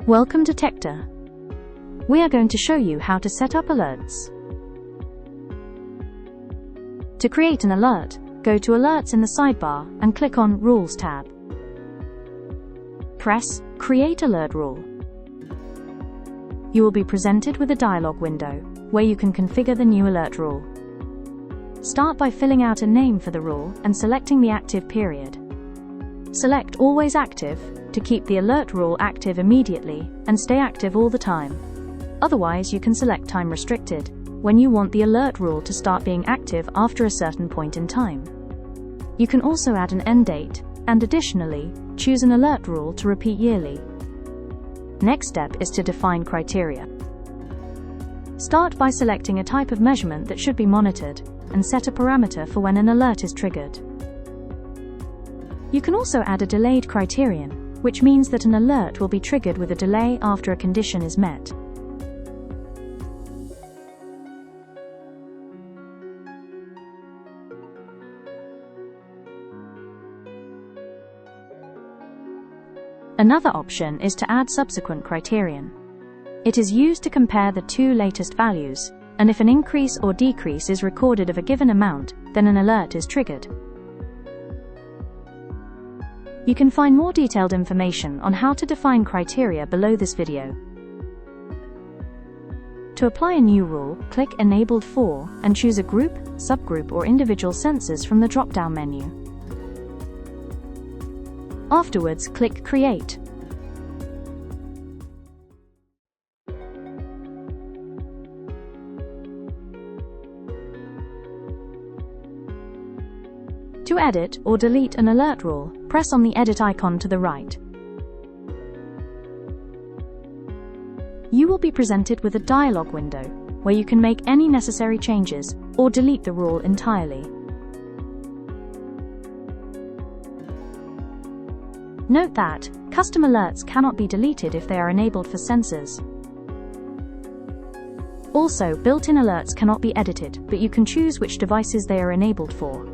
Welcome to Tector. We are going to show you how to set up alerts. To create an alert, go to Alerts in the sidebar and click on Rules tab. Press Create Alert Rule. You will be presented with a dialog window where you can configure the new alert rule. Start by filling out a name for the rule and selecting the active period. Select Always Active to keep the alert rule active immediately and stay active all the time. Otherwise, you can select Time Restricted when you want the alert rule to start being active after a certain point in time. You can also add an end date and additionally choose an alert rule to repeat yearly. Next step is to define criteria. Start by selecting a type of measurement that should be monitored and set a parameter for when an alert is triggered. You can also add a delayed criterion, which means that an alert will be triggered with a delay after a condition is met. Another option is to add subsequent criterion. It is used to compare the two latest values, and if an increase or decrease is recorded of a given amount, then an alert is triggered. You can find more detailed information on how to define criteria below this video. To apply a new rule, click Enabled For and choose a group, subgroup or individual sensors from the drop-down menu. Afterwards, click Create. To edit or delete an alert rule, press on the edit icon to the right. You will be presented with a dialog window where you can make any necessary changes or delete the rule entirely. Note that custom alerts cannot be deleted if they are enabled for sensors. Also, built-in alerts cannot be edited, but you can choose which devices they are enabled for.